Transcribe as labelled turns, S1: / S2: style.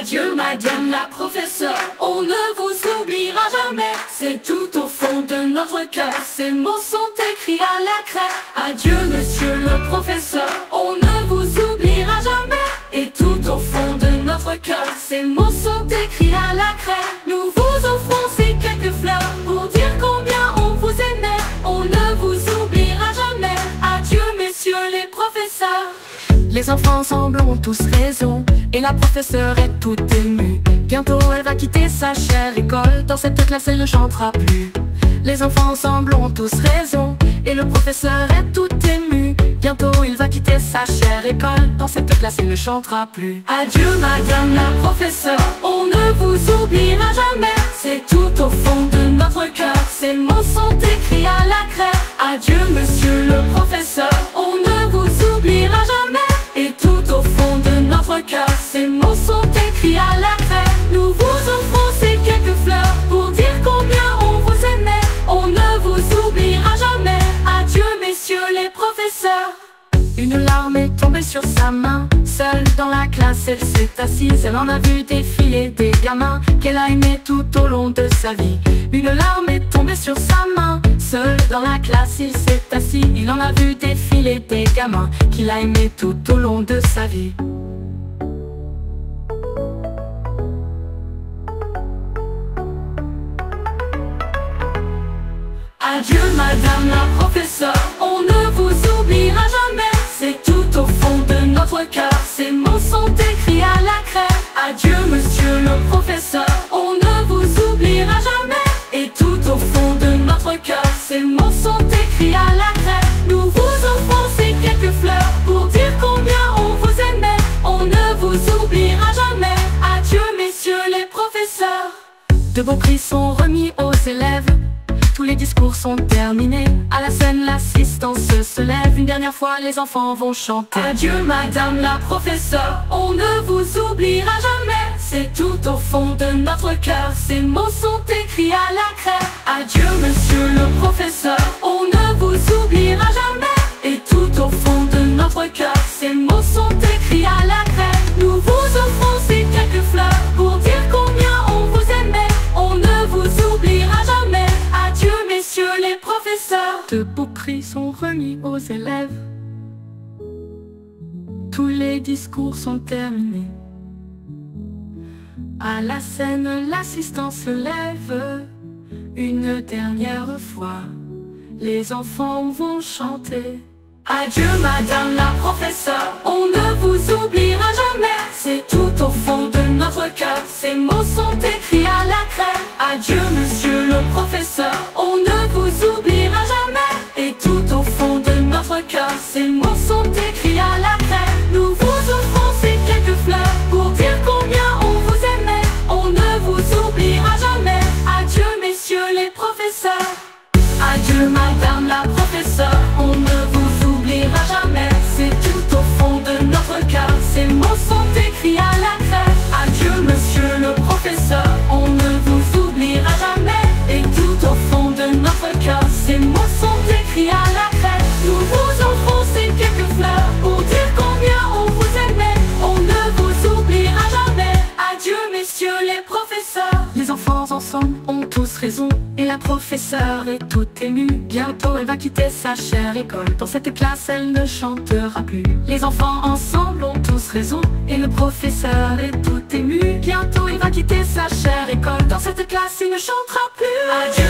S1: Adieu madame la professeure, on ne vous oubliera jamais. C'est tout au fond de notre cœur, ces mots sont écrits à la craie. Adieu monsieur le professeur, on ne vous oubliera jamais. Et tout au fond de notre cœur, ces mots sont écrits à la craie. Nous vous offrons ces quelques fleurs pour dire combien on vous aimait. On ne vous oubliera jamais. Adieu messieurs les professeurs. Les enfants ensemble ont tous raison, et la professeure est toute émue. Bientôt elle va quitter sa chère école, dans cette classe elle ne chantera plus. Les enfants ensemble ont tous raison, et le professeur est tout ému. Bientôt il va quitter sa chère école, dans cette classe il ne chantera plus. Adieu madame la professeure, on ne vous oubliera jamais. C'est tout au fond de notre cœur, ces mots sont écrits à la craie. Adieu monsieur le professeur, on ne vous oubliera jamais. Et tout au fond de notre cœur, ces mots sont écrits à la craie. Nous vous offrons ces quelques fleurs pour dire combien on vous aimait. On ne vous oubliera jamais. Adieu messieurs les professeurs. Une larme est tombée sur sa main. Seule dans la classe elle s'est assise. Elle en a vu défiler des gamins qu'elle a aimés tout au long de sa vie. Une larme est tombée sur sa main. Seul dans la classe il s'est assis. Il en a vu défiler des gamins qu'il a aimés tout au long de sa vie. Adieu madame la professeure, on ne vous oubliera jamais. C'est tout au fond de notre cœur, ces mots sont écrits à la craie. Adieu monsieur le professeur, on ne vous oubliera jamais. Et tout au fond de notre cœur, ces mots sont écrits à la craie. Nous vous offrons ces quelques fleurs pour dire combien on vous aimait. On ne vous oubliera jamais. Adieu messieurs les professeurs. De beaux prix sont remis aux élèves. Tous les discours sont terminés. À la scène, l'assistance se lève. Une dernière fois, les enfants vont chanter. Adieu madame la professeure, on ne vous oubliera jamais. C'est tout au fond de notre cœur, ces mots sont écrits à la craie. Adieu monsieur le professeur, on ne vous oubliera jamais. Et tout au fond de notre cœur, ces mots sont écrits à la craie. Nous vous offrons ces quelques fleurs pour dire combien on vous aimait. On ne vous oubliera jamais. Adieu messieurs les professeurs. De beaux prix sont remis aux élèves. Tous les discours sont terminés. À la scène, l'assistance se lève. Une dernière fois, les enfants vont chanter. Adieu madame la professeure, on ne vous oubliera jamais. C'est tout au fond de notre cœur, ces mots sont écrits à la craie. Adieu monsieur le professeur, on ne vous oubliera jamais. Et tout au fond de notre cœur, ces mots sont écrits à la craie. Nous vous offrons ces quelques fleurs pour dire combien on vous aimait. On ne vous oubliera jamais. Adieu messieurs les professeurs. Adieu madame la professeure, on ne vous oubliera jamais. C'est tout au fond de notre cœur, ces mots sont écrits à la craie. Adieu monsieur le professeur, on ne vous oubliera jamais. Et tout au fond de notre cœur, ces mots sont écrits à la craie. Nous vous offrons ces quelques fleurs pour dire combien on vous aimait. On ne vous oubliera jamais. Adieu messieurs les professeurs. Les enfants ensemble ont tous raison, et la professeure est toute émue. Bientôt elle va quitter sa chère école, dans cette classe elle ne chantera plus. Les enfants ensemble ont tous raison, et le professeur est tout ému. Bientôt il va quitter sa chère école, dans cette classe il ne chantera plus. Adieu